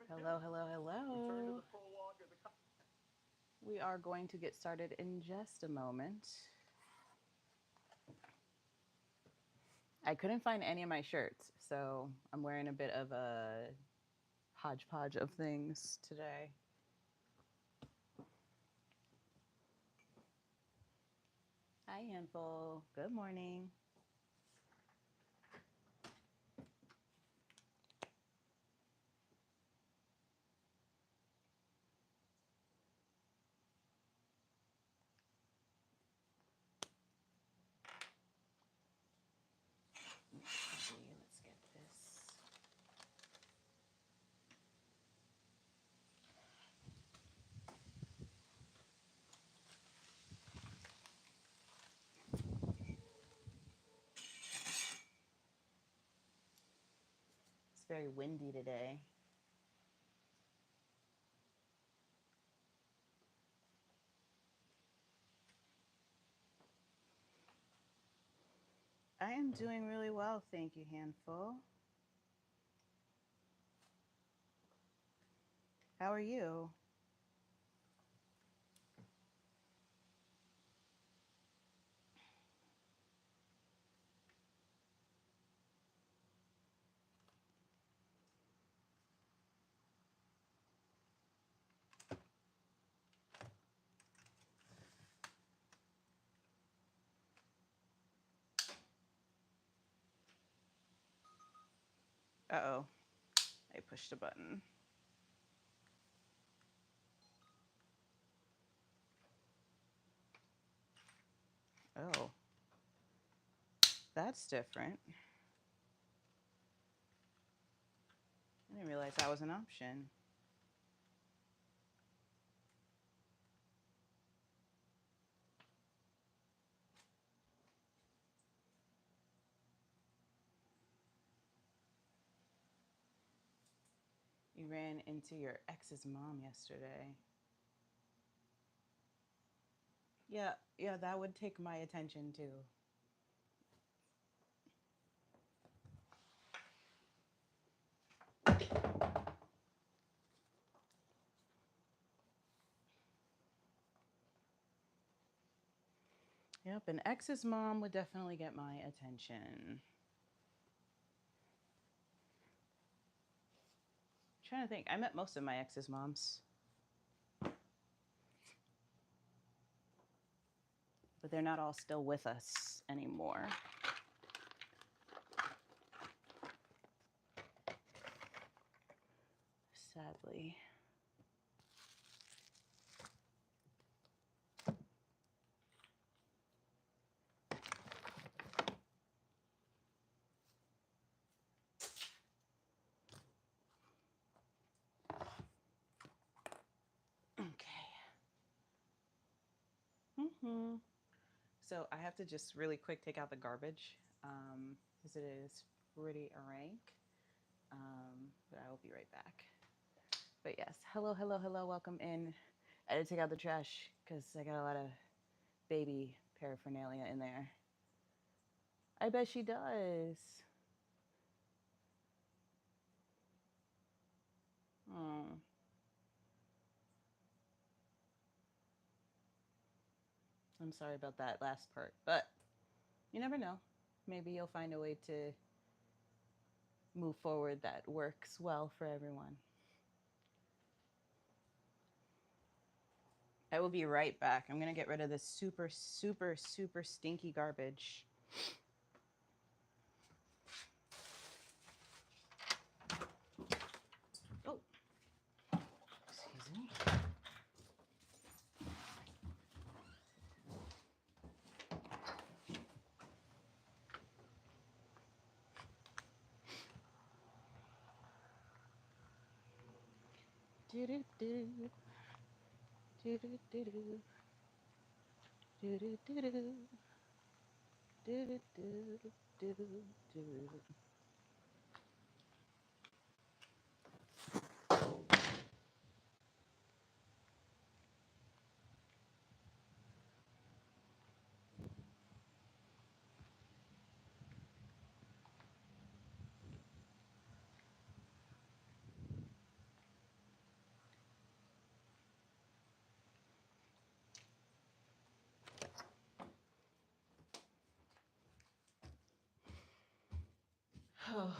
Hello, hello, hello. We are going to get started in just a moment. I couldn't find any of my shirts, so I'm wearing a bit of a hodgepodge of things today. Hi, Handful. Good morning. Let's get this. It's very windy today. I am doing really well, thank you, Handful. How are you? Uh-oh, I pushed a button. Oh, that's different. I didn't realize that was an option. You ran into your ex's mom yesterday. Yeah, that would take my attention too. Yep, an ex's mom would definitely get my attention. I'm trying to think. I met most of my ex's moms. But they're not all still with us anymore. Sadly. Okay. So I have to just really quick take out the garbage because it is pretty rank. But I will be right back. But yes, hello, hello, hello, welcome in. I had to take out the trash because I got a lot of baby paraphernalia in there. I bet she does. Oh. I'm sorry about that last part, but you never know. Maybe you'll find a way to move forward that works well for everyone. I will be right back. I'm going to get rid of this super, super, super stinky garbage. Oh, excuse me. Do-do-do. Do-do-do-do. Do-do-do-do. Do-do-do-do-do. Oh.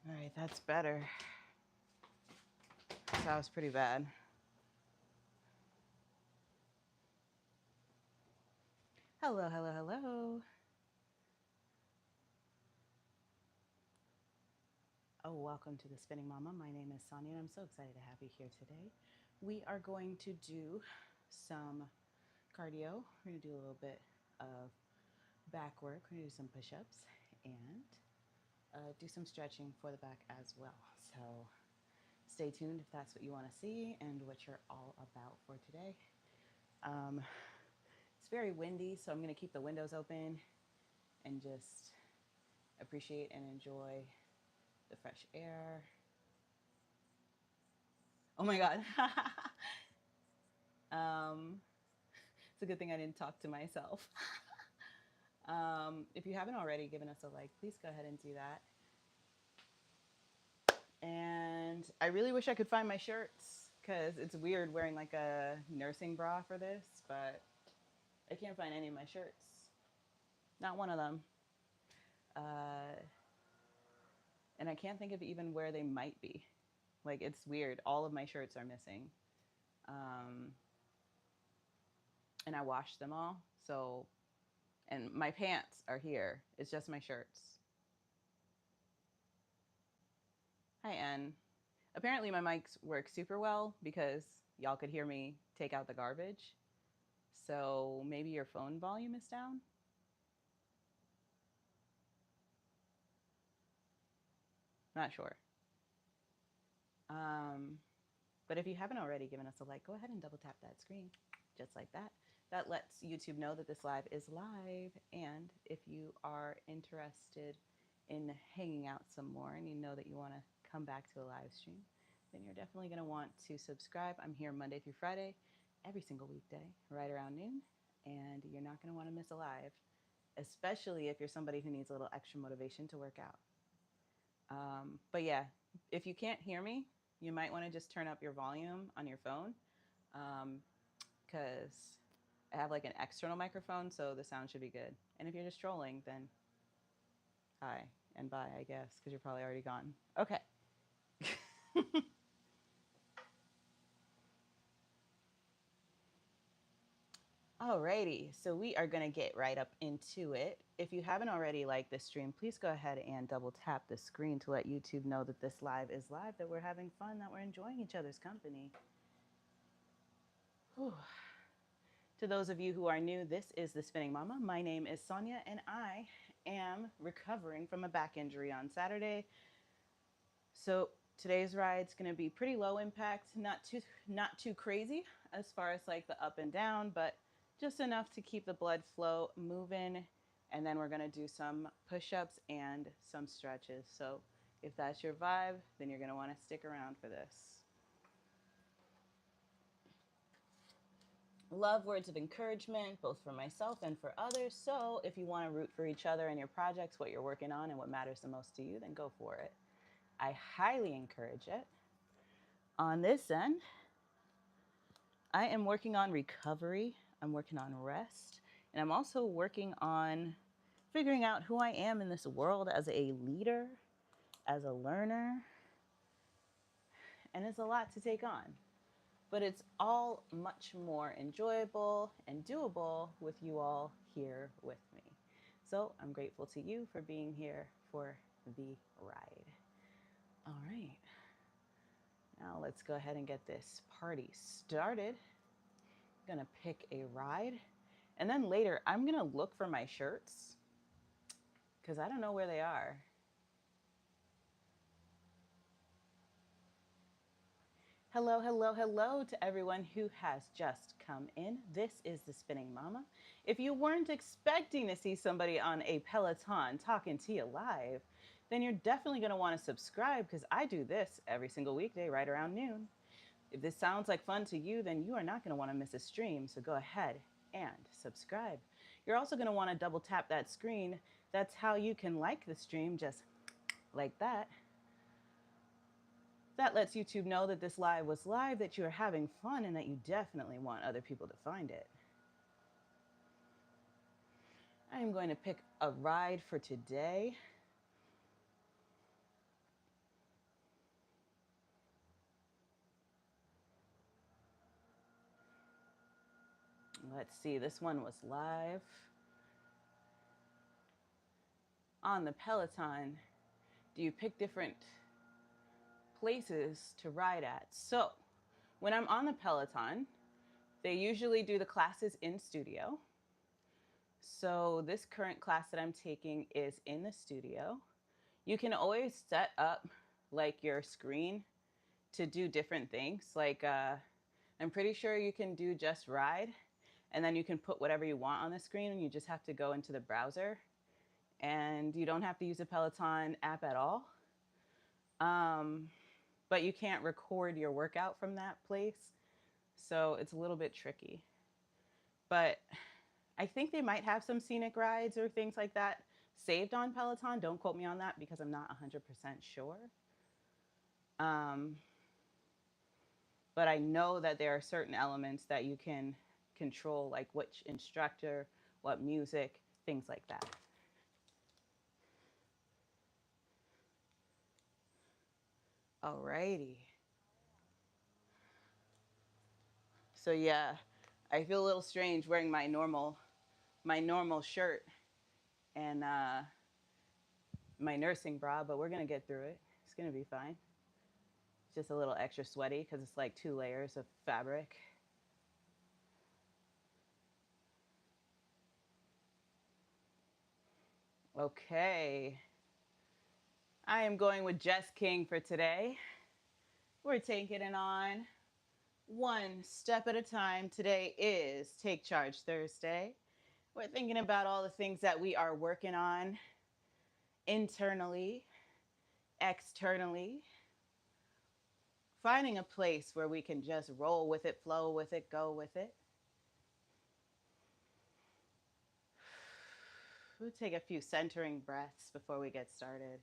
All right, that's better. That was pretty bad. Hello, hello, hello. Oh, welcome to the Spinning Mama. My name is Sonia, and I'm so excited to have you here today. We are going to do some cardio. We're going to do a little bit of back work. We're going to do some push-ups and do some stretching for the back as well. So stay tuned if that's what you want to see and what you're all about for today. It's very windy, so I'm going to keep the windows open and just appreciate and enjoy the fresh air. Oh my God. It's a good thing I didn't talk to myself. If you haven't already given us a like, please go ahead and do that. And I really wish I could find my shirts because it's weird wearing like a nursing bra for this, but I can't find any of my shirts. Not one of them. And I can't think of even where they might be. Like, it's weird. All of my shirts are missing. And I washed them all. So, and my pants are here. It's just my shirts. Hi, Ann. Apparently my mics work super well because y'all could hear me take out the garbage. So maybe your phone volume is down. Not sure. But if you haven't already given us a like, go ahead and double tap that screen just like that. That lets YouTube know that this live is live. And if you are interested in hanging out some more and you know that you want to come back to a live stream, then you're definitely going to want to subscribe. I'm here Monday through Friday, every single weekday, right around noon. And you're not going to want to miss a live, especially if you're somebody who needs a little extra motivation to work out. But yeah, if you can't hear me, you might want to just turn up your volume on your phone because I have like an external microphone, so the sound should be good. And if you're just trolling, then hi and bye, I guess, because you're probably already gone. Okay. Alrighty, so we are going to get right up into it. If you haven't already liked this stream, please go ahead and double tap the screen to let YouTube know that this live is live, that we're having fun, that we're enjoying each other's company. Whew. To those of you who are new, this is The Spinning Mama. My name is Sonia, and I am recovering from a back injury on Saturday. So today's ride's going to be pretty low impact, not too crazy as far as like the up and down, but just enough to keep the blood flow moving. And then we're going to do some push-ups and some stretches. So if that's your vibe, then you're going to want to stick around for this. Love words of encouragement, both for myself and for others. So if you want to root for each other and your projects, what you're working on and what matters the most to you, then go for it. I highly encourage it. On this end, I am working on recovery. I'm working on rest. And I'm also working on figuring out who I am in this world as a leader, as a learner. And it's a lot to take on. But it's all much more enjoyable and doable with you all here with me. So I'm grateful to you for being here for the ride. All right. Now let's go ahead and get this party started. I'm gonna pick a ride. And then later, I'm gonna look for my shirts because I don't know where they are. Hello, hello, hello to everyone who has just come in. This is the Spinning Mama. If you weren't expecting to see somebody on a Peloton talking to you live, then you're definitely gonna wanna subscribe because I do this every single weekday right around noon. If this sounds like fun to you, then you are not gonna wanna miss a stream, so go ahead and subscribe. You're also gonna wanna double tap that screen. That's how you can like the stream, just like that. That lets YouTube know that this live was live, that you are having fun, and that you definitely want other people to find it. I'm going to pick a ride for today. Let's see, this one was live on the Peloton. Do you pick different places to ride at? So when I'm on the Peloton, they usually do the classes in studio. So this current class that I'm taking is in the studio. You can always set up like your screen to do different things. Like I'm pretty sure you can do just ride, and then you can put whatever you want on the screen, and you just have to go into the browser, and you don't have to use a Peloton app at all. But you can't record your workout from that place, so it's a little bit tricky. But I think they might have some scenic rides or things like that saved on Peloton. Don't quote me on that because I'm not 100% sure. But I know that there are certain elements that you can control, like which instructor, what music, things like that. Alrighty. So yeah, I feel a little strange wearing my normal shirt and my nursing bra, but we're gonna get through it. It's gonna be fine. It's just a little extra sweaty because it's like 2 layers of fabric. Okay. I am going with Jess King for today. We're taking it on one step at a time. Today is Take Charge Thursday. We're thinking about all the things that we are working on internally, externally, finding a place where we can just roll with it, flow with it, go with it. We'll take a few centering breaths before we get started.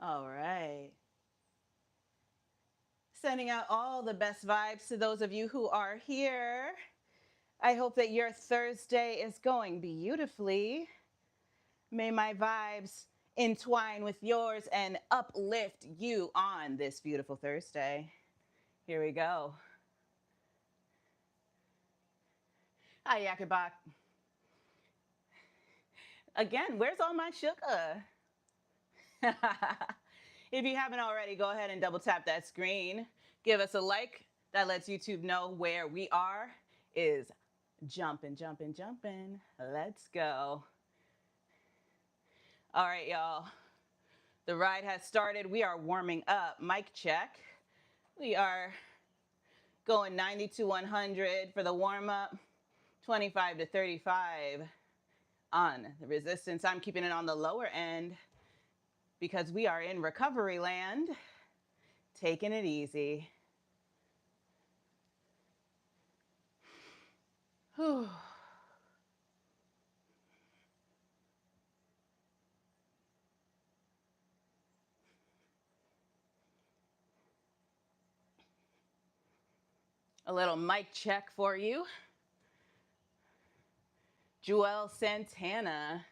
All right. Sending out all the best vibes to those of you who are here. I hope that your Thursday is going beautifully. May my vibes entwine with yours and uplift you on this beautiful Thursday. Here we go. Hi, Yakabak. Again, where's all my sugar? If you haven't already, go ahead and double tap that screen. Give us a like. That lets YouTube know where we are is jumping, jumping, jumping. Let's go. All right, y'all. The ride has started. We are warming up. Mic check. We are going 90 to 100 for the warm up, 25 to 35 on the resistance. I'm keeping it on the lower end because we are in recovery land, taking it easy. Whew. A little mic check for you. Joelle Santana.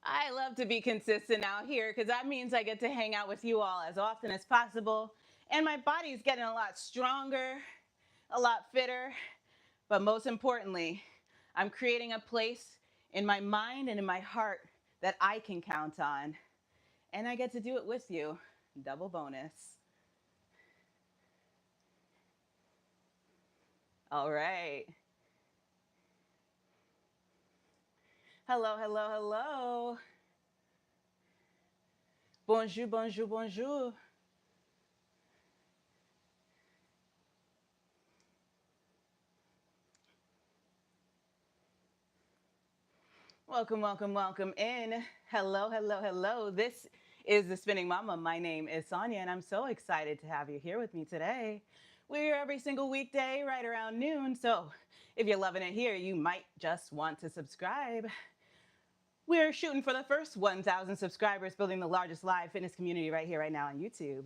I love to be consistent out here because that means I get to hang out with you all as often as possible. And my body's getting a lot stronger, a lot fitter. But most importantly, I'm creating a place in my mind and in my heart that I can count on. And I get to do it with you. Double bonus. All right. Hello, hello, hello. Bonjour, bonjour, bonjour. Welcome, welcome, welcome in. Hello, hello, hello. This is the Spinning Mama. My name is Sonia, and I'm so excited to have you here with me today. We're here every single weekday right around noon, so if you're loving it here, you might just want to subscribe. We're shooting for the first 1,000 subscribers, building the largest live fitness community right here, right now on YouTube.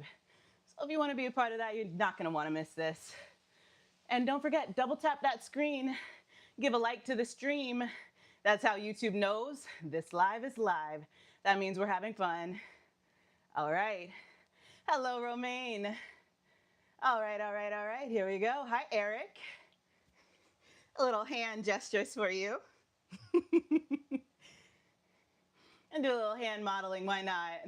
So if you want to be a part of that, you're not going to want to miss this. And don't forget, double tap that screen, give a like to the stream. That's how YouTube knows this live is live. That means we're having fun. All right. Hello, Romaine. All right, all right, all right. Here we go. Hi, Eric. A little hand gestures for you. And do a little hand modeling, why not?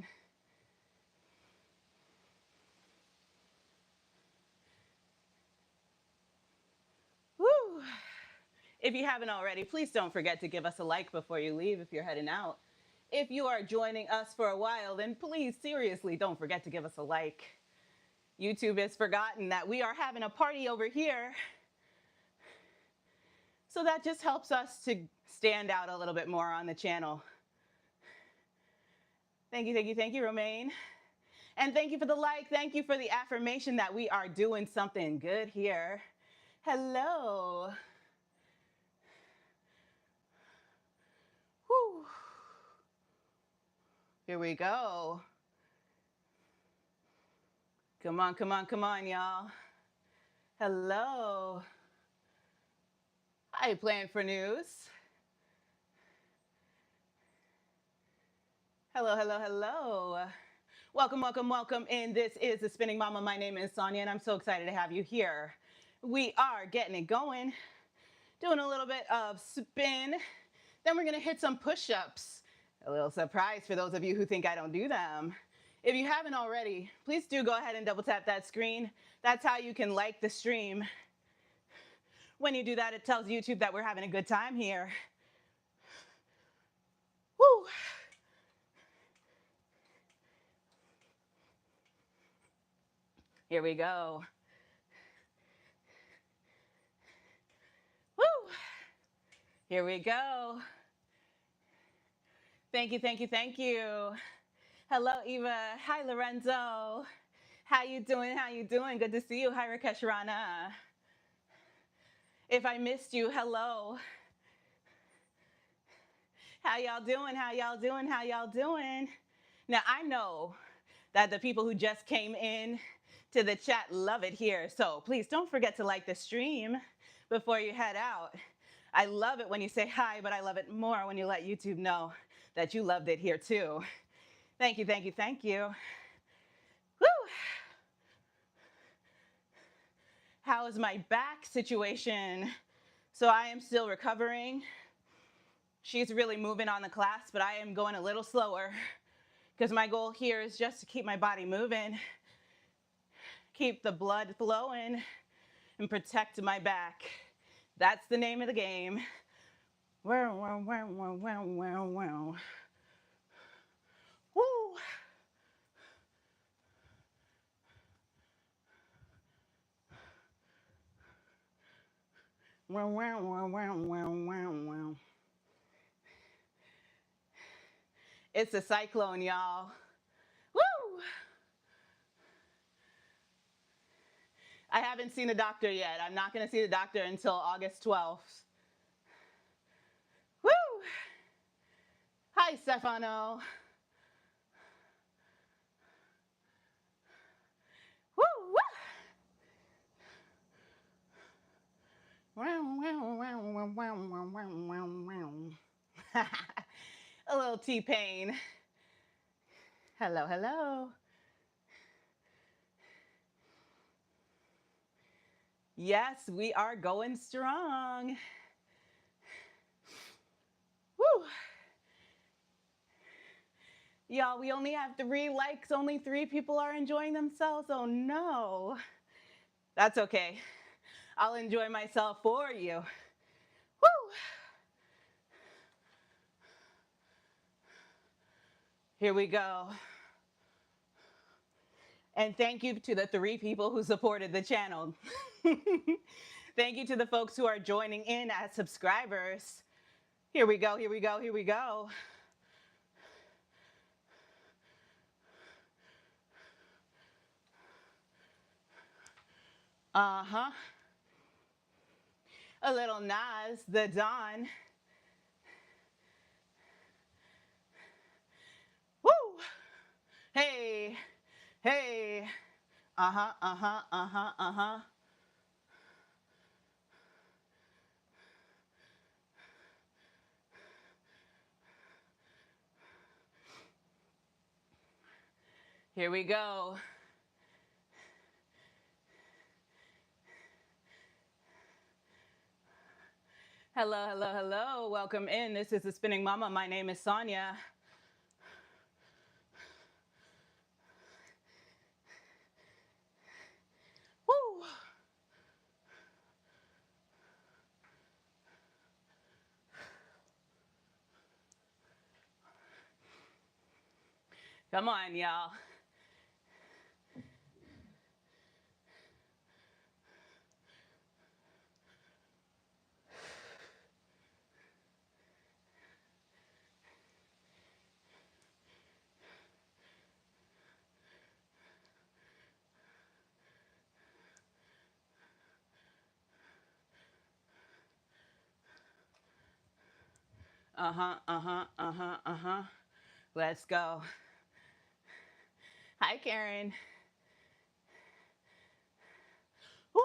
Woo! If you haven't already, please don't forget to give us a like before you leave if you're heading out. If you are joining us for a while, then please, seriously, don't forget to give us a like. YouTube has forgotten that we are having a party over here. So that just helps us to stand out a little bit more on the channel. Thank you, thank you, thank you, Romaine. And thank you for the like. Thank you for the affirmation that we are doing something good here. Hello. Whew. Here we go. Come on, come on, come on, y'all. Hello. Hi, Plan for News. Hello, hello, hello. Welcome, welcome, welcome. And this is The Spinning Mama. My name is Sonia, and I'm so excited to have you here. We are getting it going, doing a little bit of spin. Then we're going to hit some push-ups. A little surprise for those of you who think I don't do them. If you haven't already, please do go ahead and double tap that screen. That's how you can like the stream. When you do that, it tells YouTube that we're having a good time here. Woo! Here we go. Woo! Here we go. Thank you, thank you, thank you. Hello, Eva. Hi, Lorenzo. How you doing? How you doing? Good to see you. Hi, Rakesh Rana. If I missed you, hello. How y'all doing? How y'all doing? How y'all doing? Now, I know that the people who just came in to the chat love it here. So please don't forget to like the stream before you head out. I love it when you say hi, but I love it more when you let YouTube know that you loved it here too. Thank you, thank you, thank you. Woo! How is my back situation? So I am still recovering. She's really moving on the class, but I am going a little slower because my goal here is just to keep my body moving, keep the blood flowing, and protect my back. That's the name of the game. Wow, wow, wow, wow, wow, wow, wow. Woo! Wow, wow, wow, wow, wow, wow, wow. It's a cyclone, y'all. Woo! I haven't seen a doctor yet. I'm not going to see the doctor until August 12th. Woo! Hi, Stefano. Woo! Woo! Wow, wow, wow, wow, wow, wow, wow, wow. A little T-Pain. Hello, hello. Yes, we are going strong. Woo! Y'all, we only have 3 likes. Only 3 people are enjoying themselves. Oh no. That's okay. I'll enjoy myself for you. Woo! Here we go. And thank you to the 3 people who supported the channel. Thank you to the folks who are joining in as subscribers. Here we go, here we go, here we go. Uh-huh. A little Nas, the Don. Hey, hey. Uh-huh, uh-huh, uh-huh, uh-huh. Here we go. Hello, hello, hello. Welcome in. This is the Spinning Mama. My name is Sonia. Woo! Come on, y'all. Uh-huh, uh-huh, uh-huh, uh-huh. Let's go. Hi, Karen. Woo!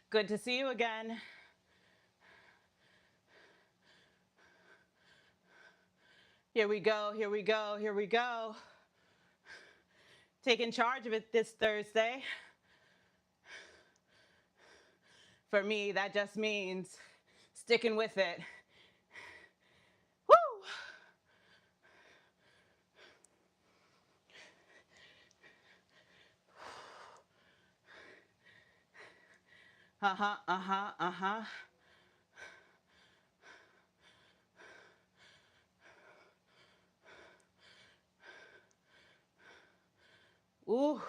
Good to see you again. Here we go, here we go, here we go. Taking charge of it this Thursday. For me, that just means sticking with it. Woo! Uh-huh, uh-huh, uh-huh. Ooh,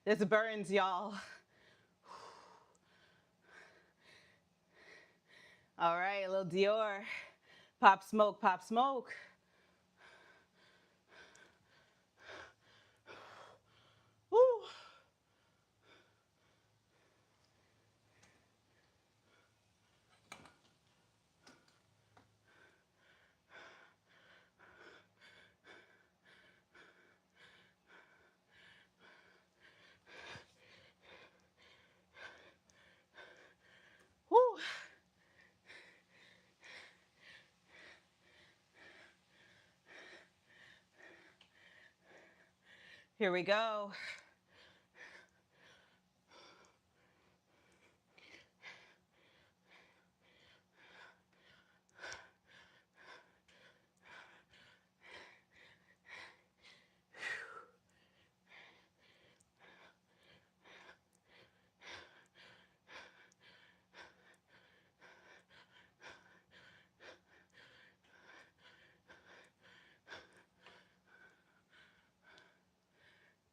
this burns, y'all. All right, a little Dior. Pop smoke, pop smoke. Woo. Woo. Here we go.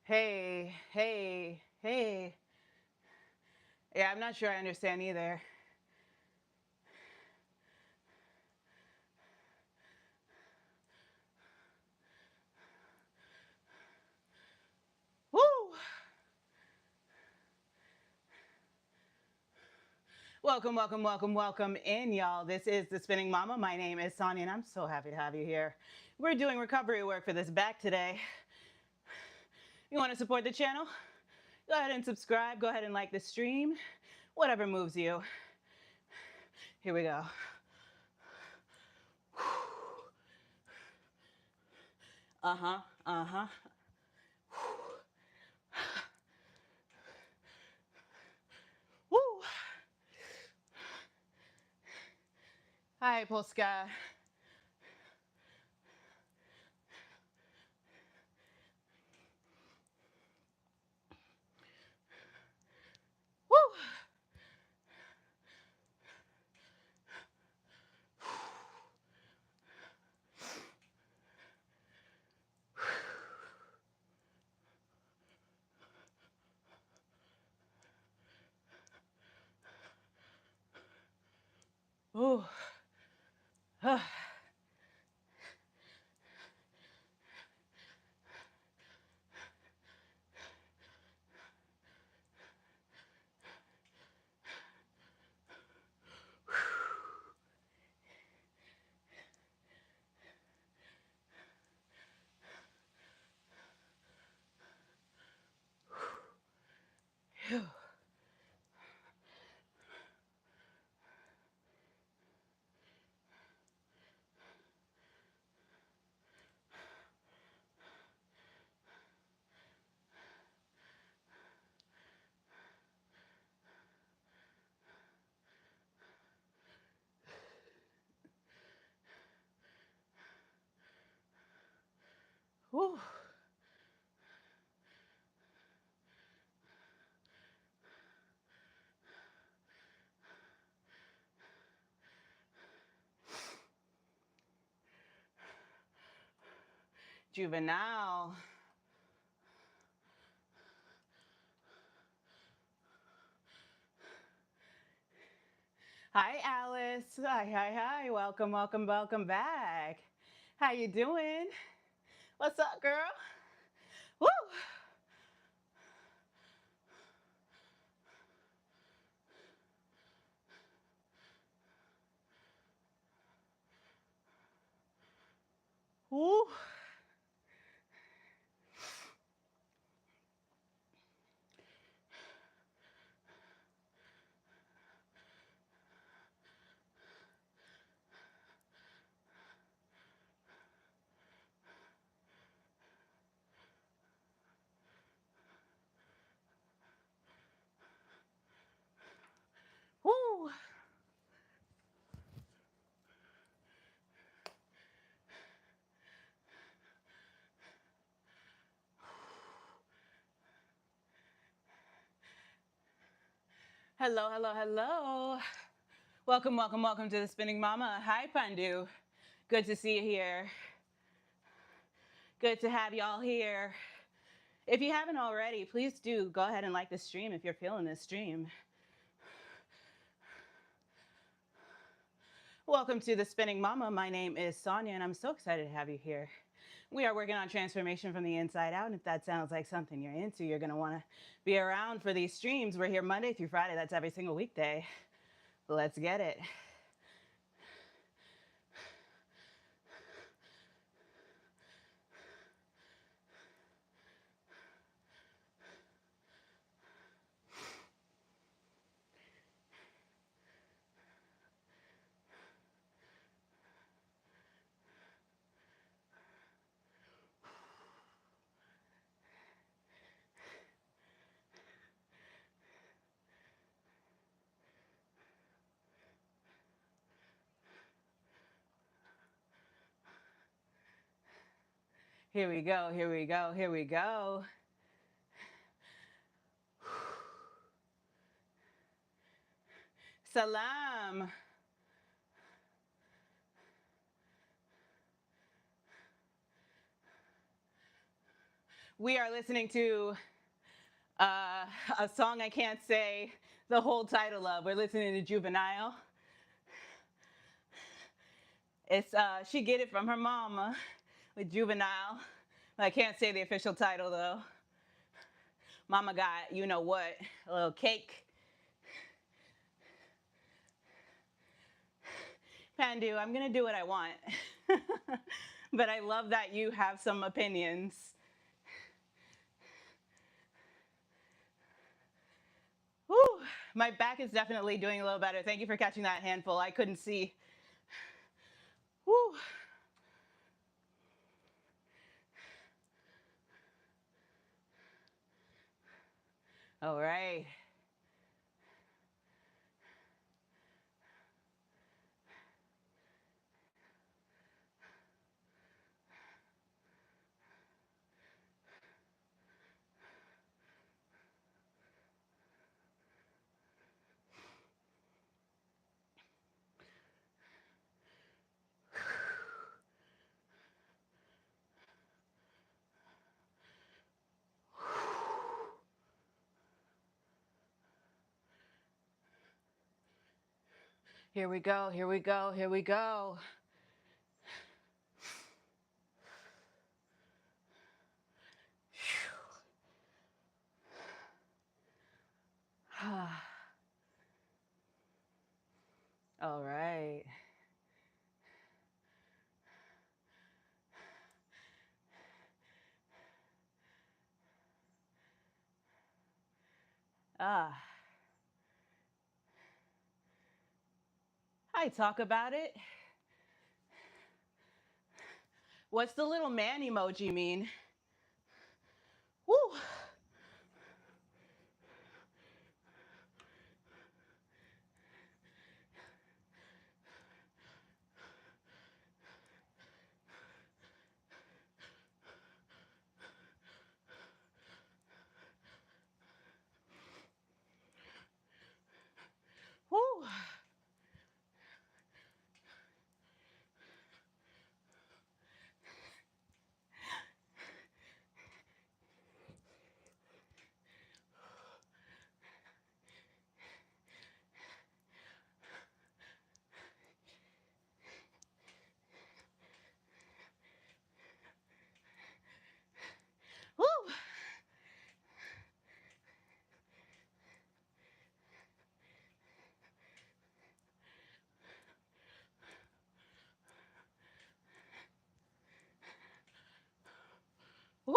Hey, hey, hey. Yeah, I'm not sure I understand either. Woo! Welcome, welcome, welcome, welcome in, y'all. This is the Spinning Mama. My name is Sonia, and I'm so happy to have you here. We're doing recovery work for this back today. You want to support the channel? Go ahead and subscribe. Go ahead and like the stream. Whatever moves you. Here we go. Uh-huh, uh-huh. Woo! Hi, Polska. Woo! Ooh. Whew. Whew. Juvenile. Hi, Alice. Hi, hi, hi. Welcome, welcome, welcome back. How you doing? What's up, girl? Woo! Woo! Woo! Hello, hello, hello. Welcome, welcome, welcome to the Spinning Mama. Hi, Pandu. Good to see you here. Good to have y'all here. If you haven't already, please do go ahead and like the stream if you're feeling this stream. Welcome to the Spinning Mama. My name is Sonia, and I'm so excited to have you here. We are working on transformation from the inside out, and if that sounds like something you're into, you're going to want to be around for these streams. We're here Monday through Friday. That's every single weekday. Let's get it. Here we go, here we go, here we go. Salam. We are listening to a song I can't say the whole title of. We're listening to Juvenile. It's She Get It From Her Mama with Juvenile. I can't say the official title though. Mama got, you know what, a little cake. Pandu, I'm gonna do what I want. But I love that you have some opinions. Whew, my back is definitely doing a little better. Thank you for catching that handful. I couldn't see. Whew. All right. Here we go, here we go, here we go. All right. Ah, I talk about it. What's the little man emoji mean? Woo. Woo. Woo. Woo.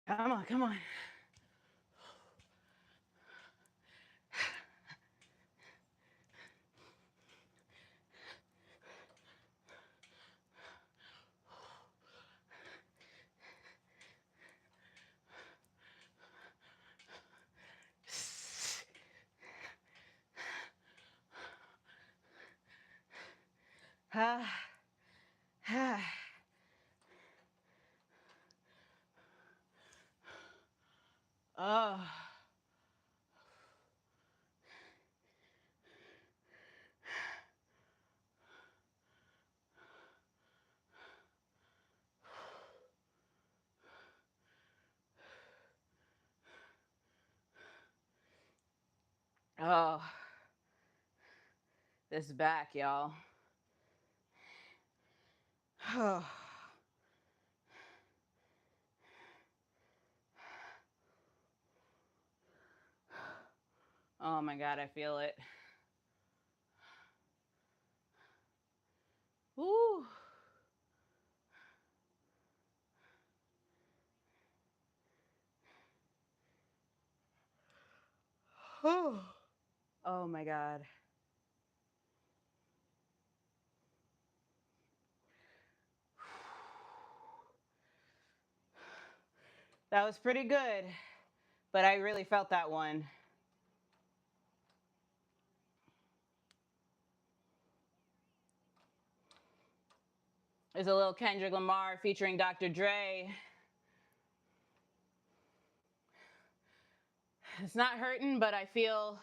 Come on, come on. Ah, ah. Oh. Oh. This back, y'all. Oh. Oh my God, I feel it. Woo. Oh my God. That was pretty good, but I really felt that one. There's a little Kendrick Lamar featuring Dr. Dre. It's not hurting, but I feel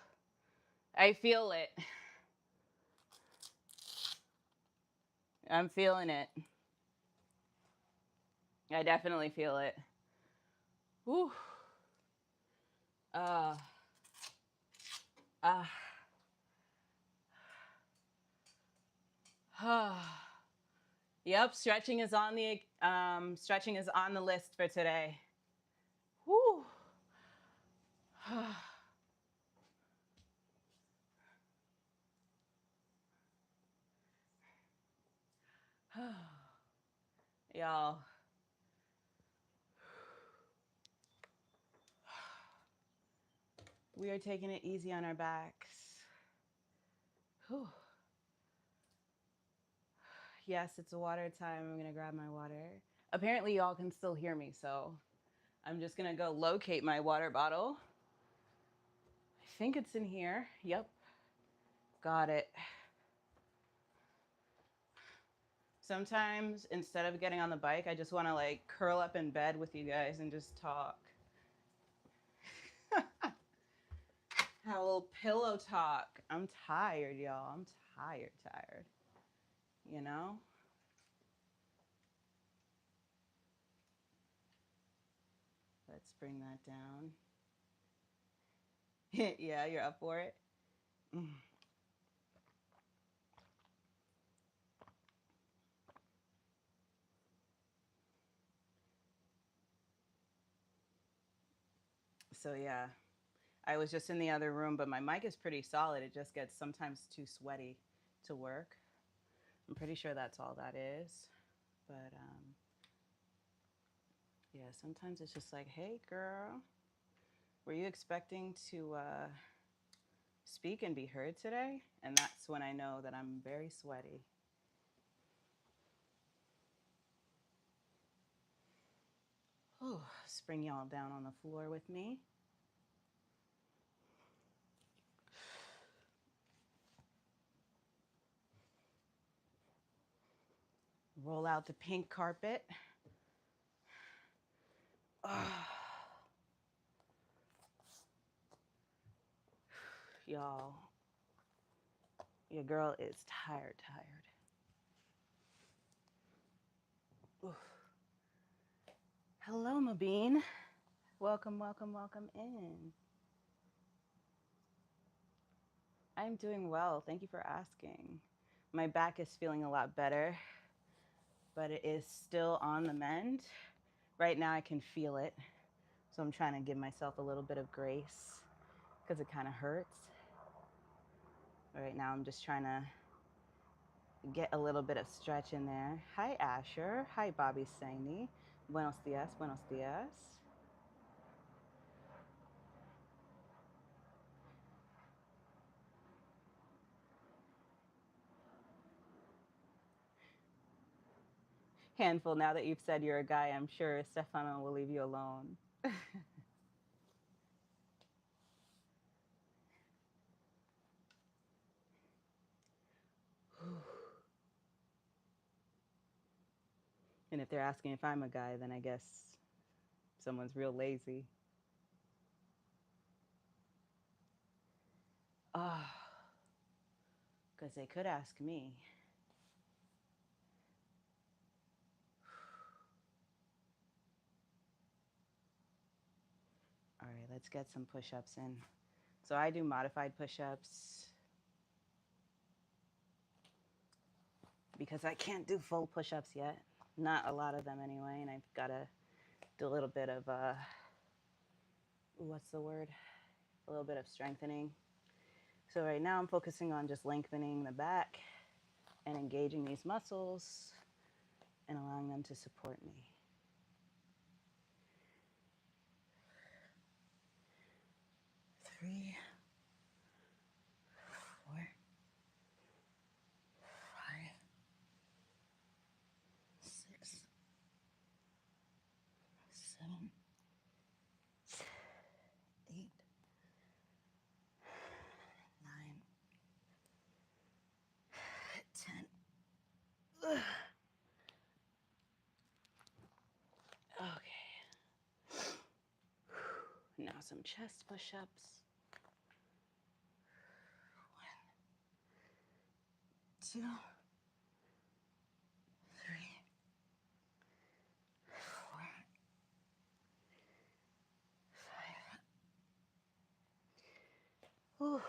it. I'm feeling it. I definitely feel it. Woo. Uh. Uh. Yep, stretching is on the list for today. Woo. Y'all. We are taking it easy on our backs. Whew. Yes, it's water time. I'm gonna grab my water. Apparently y'all can still hear me, so I'm just gonna go locate my water bottle. I think it's in here. Yep. Got it. Sometimes instead of getting on the bike, I just wanna like curl up in bed with you guys and just talk. Have a little pillow talk. I'm tired, y'all. I'm tired. You know? Let's bring that down. Yeah, you're up for it? So yeah, I was just in the other room, but my mic is pretty solid. It just gets sometimes too sweaty to work. I'm pretty sure that's all that is. But Yeah, sometimes it's just like, hey, girl, were you expecting to speak and be heard today? And that's when I know that I'm very sweaty. Oh, bring y'all down on the floor with me. Roll out the pink carpet. Oh. Y'all, your girl is tired. Oof. Hello, Mabine. Welcome in. I'm doing well. Thank you for asking. My back is feeling a lot better, but it is still on the mend. Right now, I can feel it. So I'm trying to give myself a little bit of grace because it kind of hurts. Right now, I'm just trying to get a little bit of stretch in there. Hi, Asher. Hi, Bobby Saini. Buenos dias, buenos dias. Handful, now that you've said you're a guy, I'm sure Stefano will leave you alone. And if they're asking if I'm a guy, then I guess someone's real lazy. Ah, because they could ask me. All right, let's get some push-ups in. So I do modified push-ups because I can't do full push-ups yet. Not a lot of them anyway, and I've got to do a little bit of, what's the word? A little bit of strengthening. So right now I'm focusing on just lengthening the back and engaging these muscles and allowing them to support me. 3, 4, 5, 6, 7, 8, 9, 10. Ugh. Okay. Now some chest push-ups. 1, 2, 3, 4, 5. Ooh.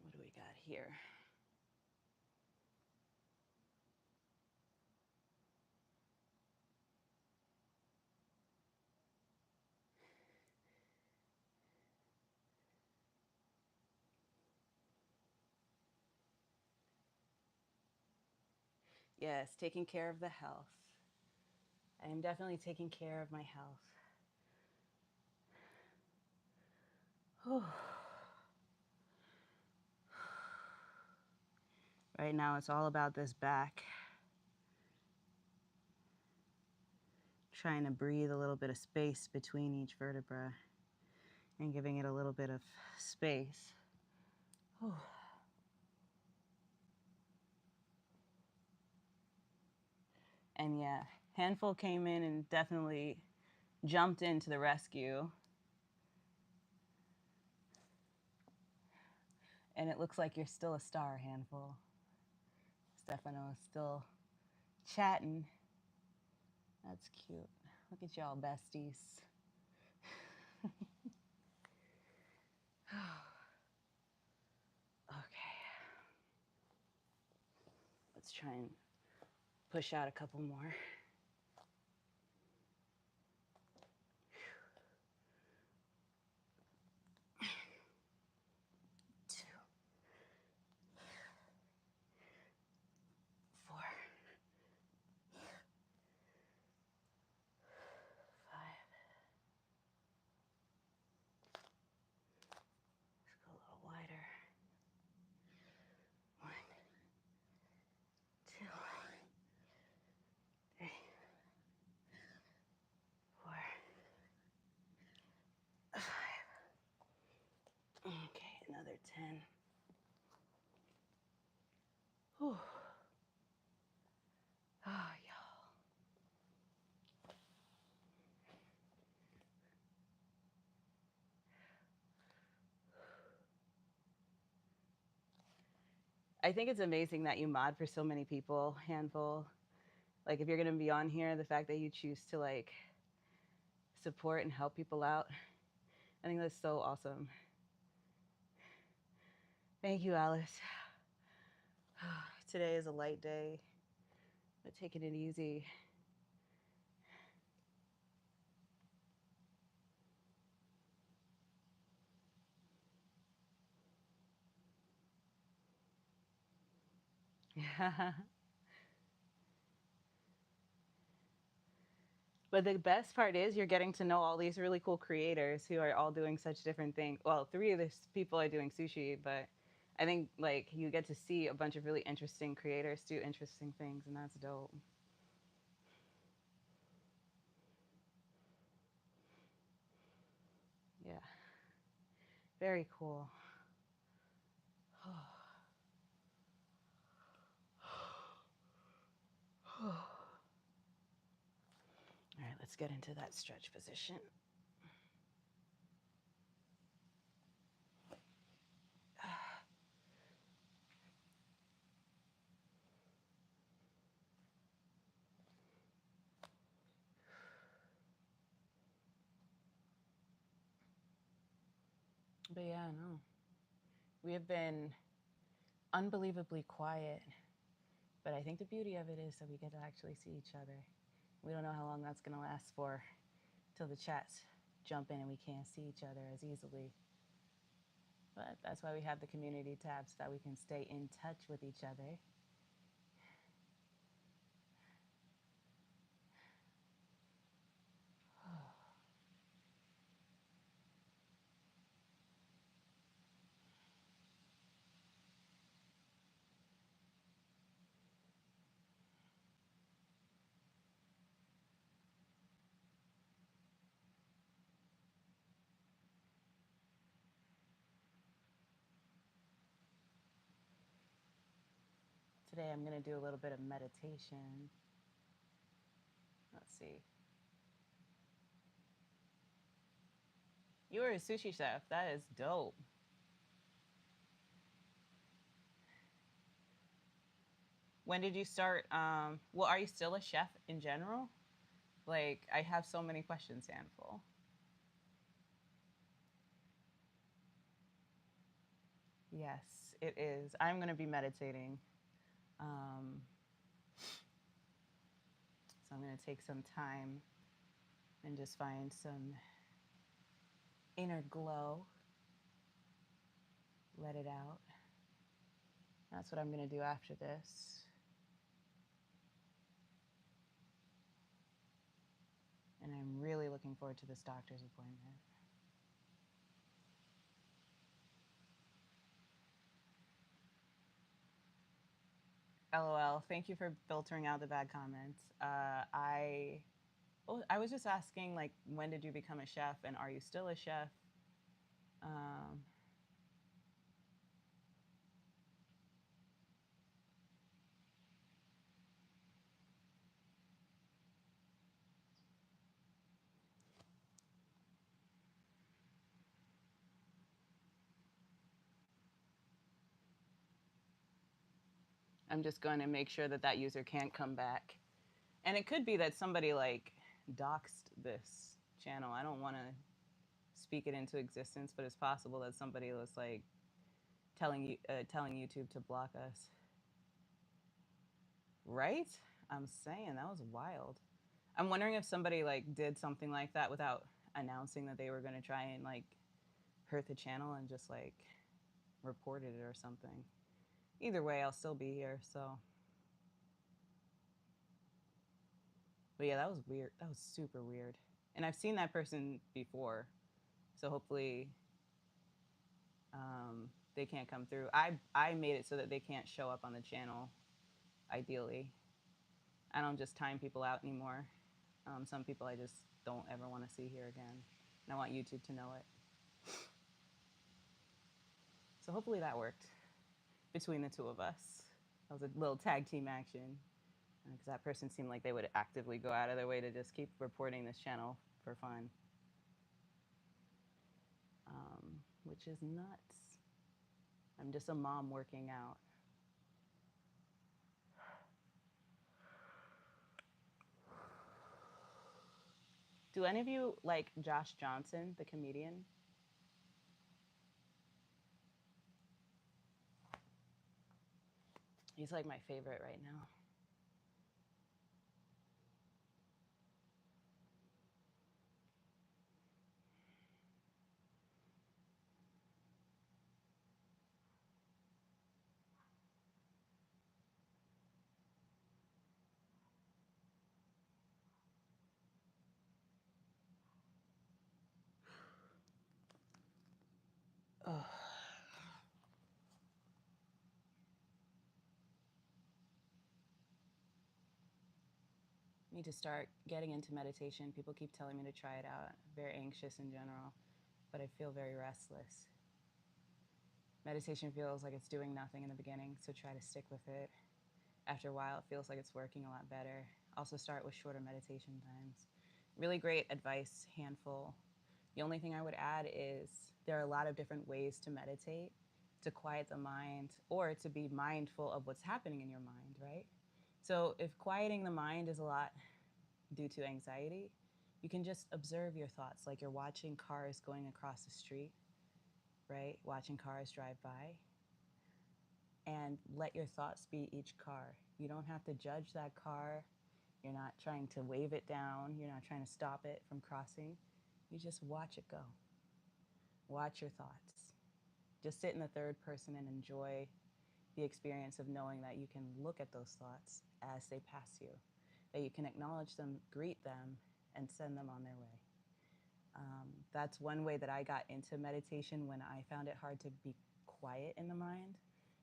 What do we got here? Yes, taking care of the health. I am definitely taking care of my health. Right now, it's all about this back. Trying to breathe a little bit of space between each vertebra and giving it a little bit of space. And yeah, Handful came in and definitely jumped into the rescue. And it looks like you're still a star, Handful. Stefano is still chatting. That's cute. Look at y'all besties. Okay. Let's try and push out a couple more. 2, 4, 10. Whew. Oh, y'all. I think it's amazing that you mod for so many people, Handful. Like, if you're going to be on here, the fact that you choose to, like, support and help people out, I think that's so awesome. Thank you, Alice. Today is a light day, but taking it easy. But the best part is you're getting to know all these really cool creators who are all doing such different things. Well, 3 of these people are doing sushi, but I think like you get to see a bunch of really interesting creators do interesting things, and that's dope. Yeah. Very cool. All right, let's get into that stretch position. But yeah, no. We have been unbelievably quiet, but I think the beauty of it is that we get to actually see each other. We don't know how long that's going to last for till the chats jump in and we can't see each other as easily. But that's why we have the community tab so that we can stay in touch with each other. Today I'm going to do a little bit of meditation. Let's see. You were a sushi chef. That is dope. When did you start? Well, are you still a chef in general? Like, I have so many questions, Handful. Yes, it is. I'm going to be meditating. So I'm going to take some time and just find some inner glow. Let it out. That's what I'm going to do after this. And I'm really looking forward to this doctor's appointment. LOL. Thank you for filtering out the bad comments. I was just asking, like, when did you become a chef, and are you still a chef? Um, I'm just going to make sure that that user can't come back. And it could be that somebody like doxed this channel. I don't want to speak it into existence, but it's possible that somebody was like telling YouTube to block us. Right? I'm saying that was wild. I'm wondering if somebody like did something like that without announcing that they were going to try and like hurt the channel and just like reported it or something. Either way, I'll still be here, so. But yeah, that was weird. That was super weird. And I've seen that person before, so hopefully they can't come through. I made it so that they can't show up on the channel, ideally. I don't just time people out anymore. Some people I just don't ever want to see here again. And I want YouTube to know it. So hopefully that worked between the two of us. That was a little tag team action because that person seemed like they would actively go out of their way to just keep reporting this channel for fun, which is nuts. I'm just a mom working out. Do any of you like Josh Johnson, the comedian? He's like my favorite right now. Ugh. Need to start getting into meditation. People keep telling me to try it out. I'm very anxious in general, but I feel very restless. Meditation feels like it's doing nothing in the beginning, so try to stick with it. After a while, it feels like it's working a lot better. Also start with shorter meditation times. Really great advice, handful. The only thing I would add is there are a lot of different ways to meditate, to quiet the mind, or to be mindful of what's happening in your mind, right? So if quieting the mind is a lot due to anxiety, you can just observe your thoughts like you're watching cars going across the street, right? Watching cars drive by, and let your thoughts be each car. You don't have to judge that car. You're not trying to wave it down. You're not trying to stop it from crossing. You just watch it go. Watch your thoughts. Just sit in the third person and enjoy the experience of knowing that you can look at those thoughts as they pass you, that you can acknowledge them, greet them, and send them on their way. That's one way that I got into meditation when I found it hard to be quiet in the mind,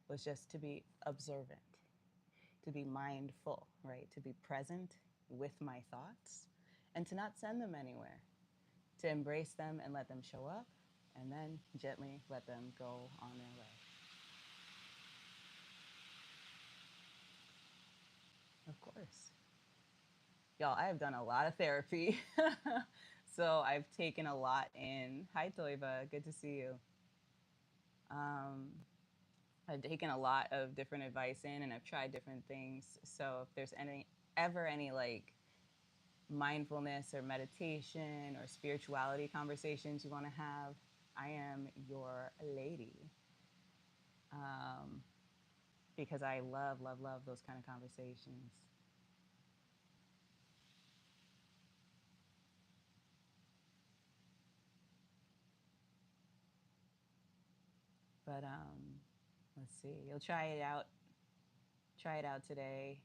was just to be observant, to be mindful, right? To be present with my thoughts and to not send them anywhere, to embrace them and let them show up and then gently let them go on their way. Of course. Y'all, I have done a lot of therapy. So I've taken a lot in. Hi, Toiva. Good to see you. I've taken a lot of different advice in and I've tried different things. So if there's ever any like mindfulness or meditation or spirituality conversations you want to have, I am your lady. Because I love, love, love those kind of conversations. But let's see. You'll try it out. Try it out today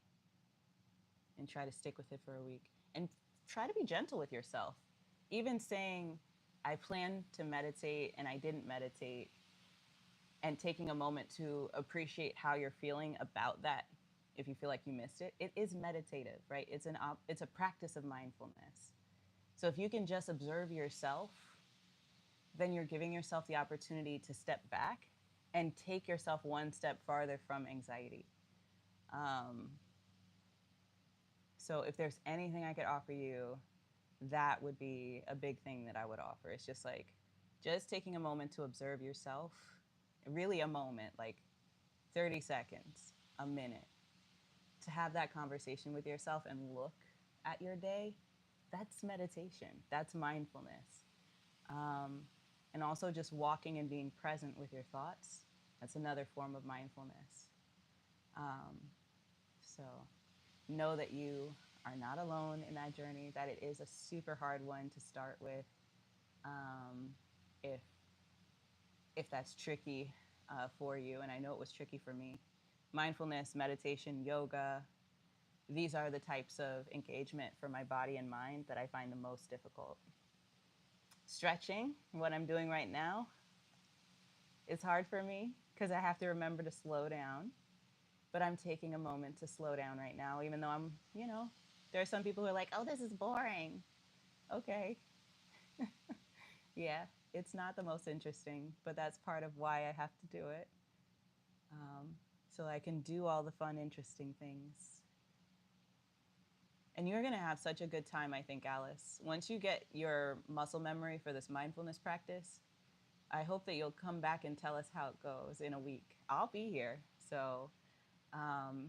and try to stick with it for a week. And try to be gentle with yourself. Even saying, I plan to meditate and I didn't meditate, and taking a moment to appreciate how you're feeling about that, if you feel like you missed it, it is meditative, right? It's a practice of mindfulness. So if you can just observe yourself, then you're giving yourself the opportunity to step back and take yourself one step farther from anxiety. So if there's anything I could offer you, that would be a big thing that I would offer. It's just like, just taking a moment to observe yourself, really a moment, like 30 seconds, a minute, to have that conversation with yourself and look at your day. That's meditation. That's mindfulness. And also just walking and being present with your thoughts. That's another form of mindfulness. So know that you are not alone in that journey, that it is a super hard one to start with. If that's tricky for you, and I know it was tricky for me. Mindfulness, meditation, yoga, these are the types of engagement for my body and mind that I find the most difficult. Stretching, what I'm doing right now, is hard for me because I have to remember to slow down. But I'm taking a moment to slow down right now, even though there are some people who are like, oh, this is boring. Okay. Yeah, It's not the most interesting, but that's part of why I have to do it. So I can do all the fun, interesting things. And you're going to have such a good time, I think, Alice. Once you get your muscle memory for this mindfulness practice, I hope that you'll come back and tell us how it goes in a week. I'll be here. So um,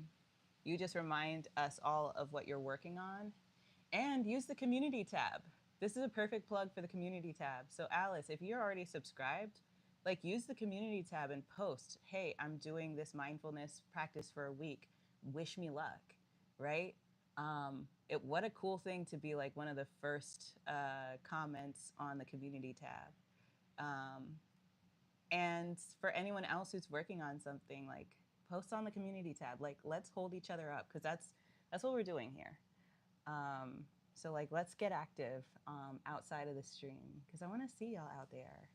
you just remind us all of what you're working on and use the community tab. This is a perfect plug for the community tab. So Alice, if you're already subscribed, like use the community tab and post, hey, I'm doing this mindfulness practice for a week. Wish me luck, right? What a cool thing to be like one of the first comments on the community tab. Um, and for anyone else who's working on something, like post on the community tab. Like let's hold each other up because that's what we're doing here. Um, so like let's get active outside of the stream because I want to see y'all out there.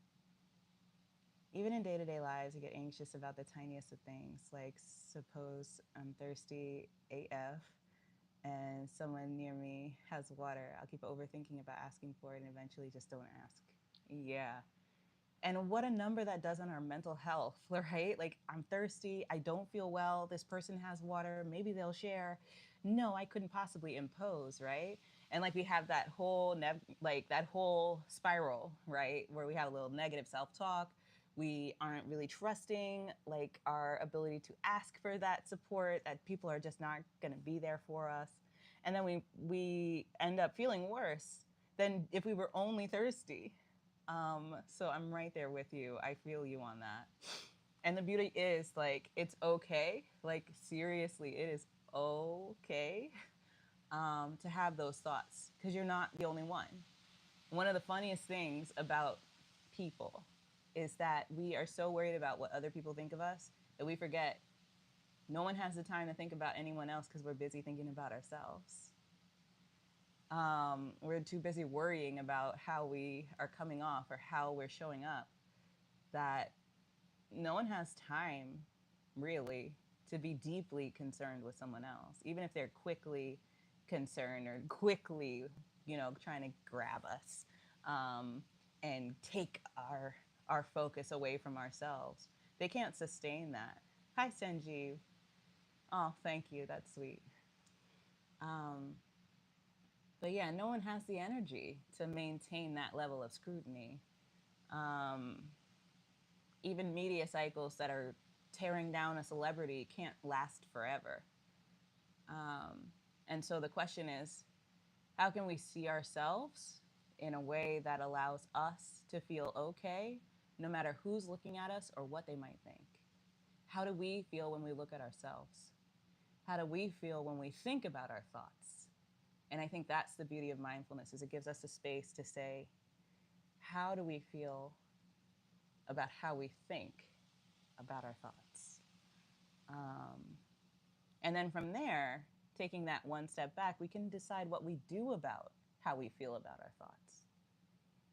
Even in day-to-day lives, I get anxious about the tiniest of things. Like suppose I'm thirsty AF and someone near me has water. I'll keep overthinking about asking for it and eventually just don't ask. Yeah. And what a number that does on our mental health, right? Like, I'm thirsty, I don't feel well, this person has water, maybe they'll share. No, I couldn't possibly impose, right? And like we have that whole that whole spiral, right? Where we have a little negative self-talk. We aren't really trusting like our ability to ask for that support, that people are just not gonna be there for us. And then we end up feeling worse than if we were only thirsty. So I'm right there with you. I feel you on that. And the beauty is like it's okay. Like seriously, it is okay to have those thoughts because you're not the only one. One of the funniest things about people is that we are so worried about what other people think of us that we forget no one has the time to think about anyone else because we're busy thinking about ourselves. We're too busy worrying about how we are coming off or how we're showing up that no one has time really to be deeply concerned with someone else, even if they're quickly concerned or quickly, trying to grab us and take our focus away from ourselves. They can't sustain that. Hi, Senji. Oh, thank you. That's sweet. Um, but yeah, no one has the energy to maintain that level of scrutiny. Um, Even media cycles that are tearing down a celebrity can't last forever. Um, and so the question is, how can we see ourselves in a way that allows us to feel okay, no matter who's looking at us or what they might think? How do we feel when we look at ourselves? How do we feel when we think about our thoughts? And I think that's the beauty of mindfulness, is it gives us a space to say, how do we feel about how we think about our thoughts? Um, and then from there, taking that one step back, we can decide what we do about how we feel about our thoughts.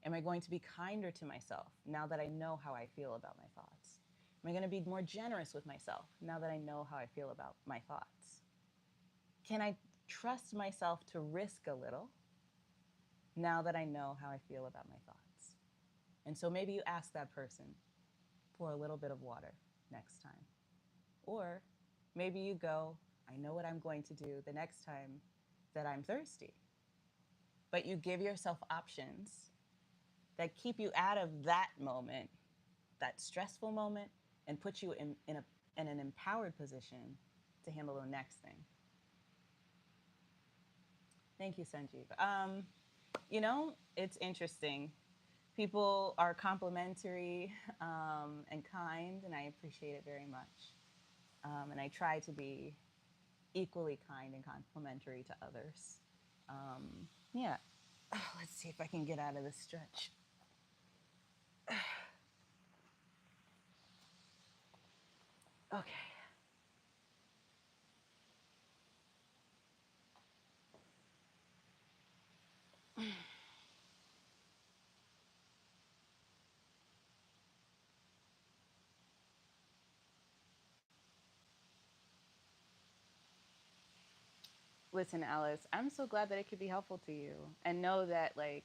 Am I going to be kinder to myself now that I know how I feel about my thoughts? Am I going to be more generous with myself now that I know how I feel about my thoughts? Can I trust myself to risk a little now that I know how I feel about my thoughts? And so maybe you ask that person for a little bit of water next time. Or maybe you go, I know what I'm going to do the next time that I'm thirsty. But you give yourself options that keep you out of that moment, that stressful moment, and put you in an empowered position to handle the next thing. Thank you, Sanjeev. It's interesting. People are complimentary and kind, and I appreciate it very much. And I try to be equally kind and complimentary to others. Yeah. Let's see if I can get out of this stretch. Okay. Listen, Alice, I'm so glad that it could be helpful to you. And know that, like,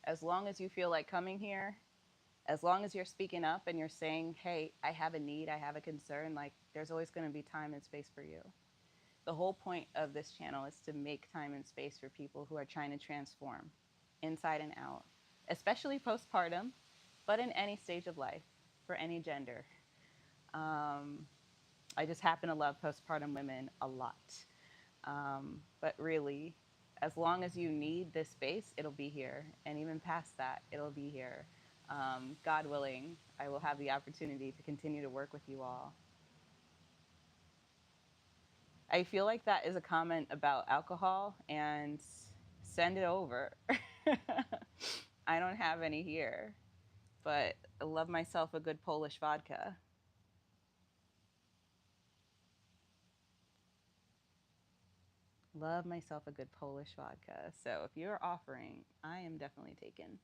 as long as you feel like coming here, As long as you're speaking up and you're saying, hey, I have a need, I have a concern, like there's always going to be time and space for you. The whole point of this channel is to make time and space for people who are trying to transform inside and out, especially postpartum, but in any stage of life, for any gender. I just happen to love postpartum women a lot. But really, as long as you need this space, it'll be here. And even past that, it'll be here. God willing, I will have the opportunity to continue to work with you all. I feel like that is a comment about alcohol, and send it over. I don't have any here, but I love myself a good Polish vodka. Love myself a good Polish vodka. So if you're offering, I am definitely taken.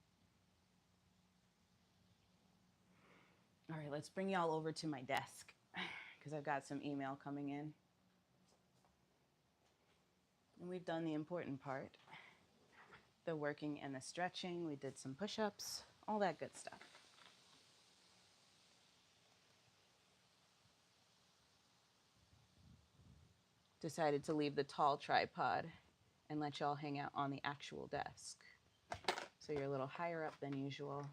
All right, let's bring y'all over to my desk because I've got some email coming in. And we've done the important part, the working and the stretching. We did some push-ups, all that good stuff. Decided to leave the tall tripod and let y'all hang out on the actual desk. So you're a little higher up than usual.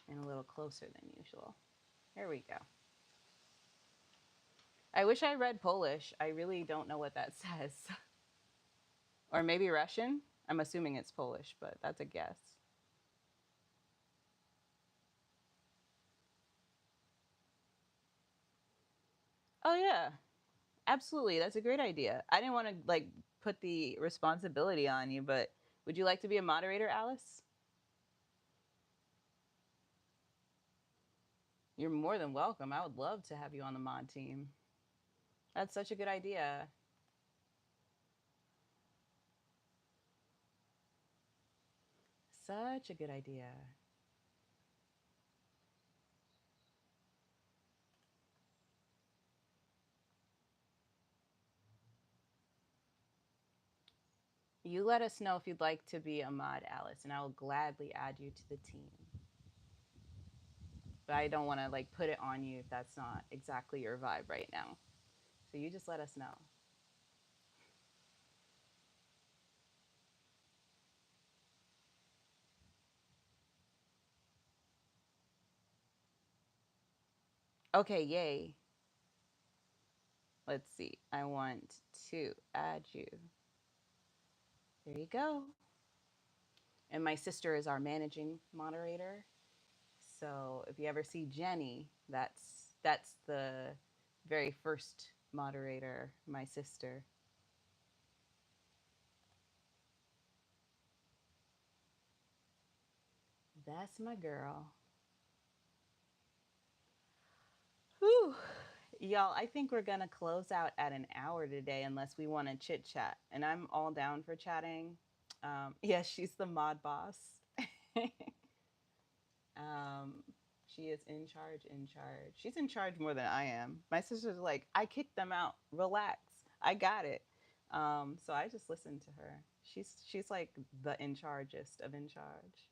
And a little closer than usual. There we go. I wish I read Polish. I really don't know what that says. Or maybe Russian? I'm assuming it's Polish, but that's a guess. Oh yeah, absolutely. That's a great idea. I didn't want to like put the responsibility on you, but would you like to be a moderator, Alice? You're more than welcome. I would love to have you on the mod team. That's such a good idea. Such a good idea. You let us know if you'd like to be a mod, Alice, and I will gladly add you to the team. But I don't want to like put it on you if that's not exactly your vibe right now. So you just let us know. Okay, yay. Let's see. I want to add you. There you go. And my sister is our managing moderator. So if you ever see Jenny, that's the very first moderator, my sister. That's my girl. Whew. Y'all, I think we're going to close out at an hour today unless we want to chit chat. And I'm all down for chatting. Yes, she's the mod boss. um, she is in charge, in charge. She's in charge more than I am. My sister's like, I kicked them out. Relax. I got it. So I just listen to her. She's like the in chargest of in charge.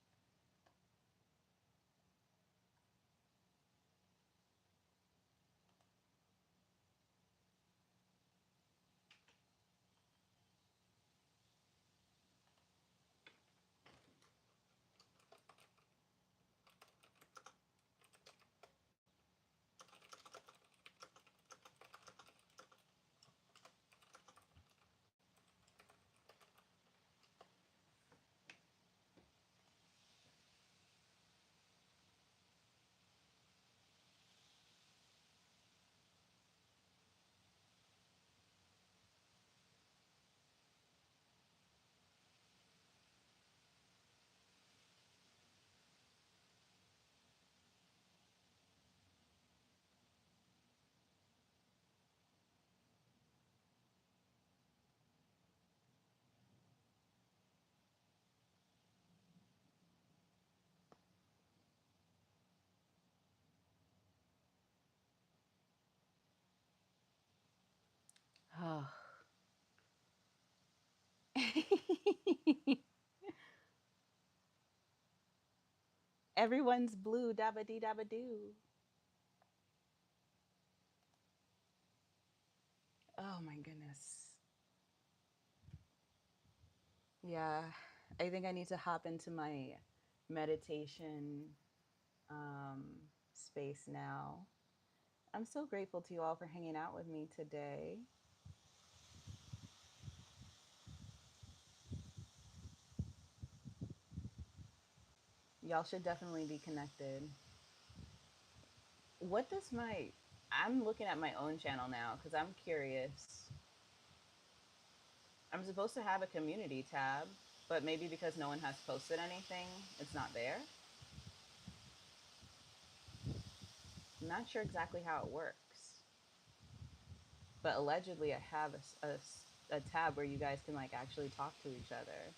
Everyone's blue, dabba dee dabba doo. Oh my goodness. Yeah, I think I need to hop into my meditation um, space now. I'm so grateful to you all for hanging out with me today. Y'all should definitely be connected. What does my I'm looking at my own channel now because I'm curious. I'm supposed to have a community tab, but maybe because no one has posted anything, it's not there. I'm not sure exactly how it works, but allegedly I have a tab where you guys can like actually talk to each other.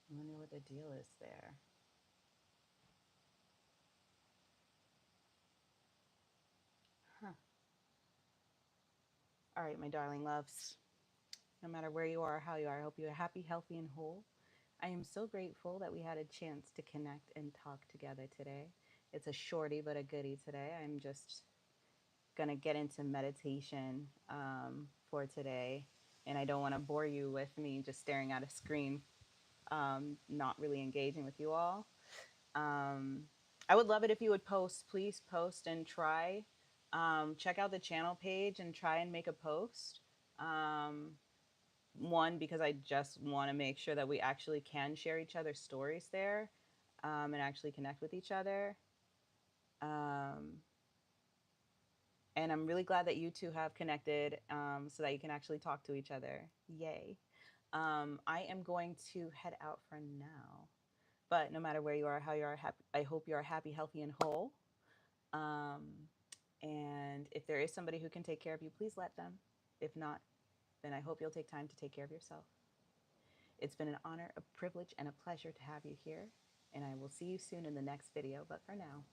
I wonder what the deal is there. Huh. All right, my darling loves. No matter where you are or how you are, I hope you are happy, healthy, and whole. I am so grateful that we had a chance to connect and talk together today. It's a shorty but a goodie today. I'm just going to get into meditation for today. And I don't want to bore you with me just staring at a screen, not really engaging with you all. Um, I would love it if you would post. Please post and try. Check out the channel page and try and make a post. One, because I just want to make sure that we actually can share each other's stories there, and actually connect with each other. Um, and I'm really glad that you two have connected, so that you can actually talk to each other. Yay. I am going to head out for now. But no matter where you are, how you are, I hope you are happy, healthy, and whole. Um, and if there is somebody who can take care of you, please let them. If not, then I hope you'll take time to take care of yourself. It's been an honor, a privilege, and a pleasure to have you here. And I will see you soon in the next video. But for now,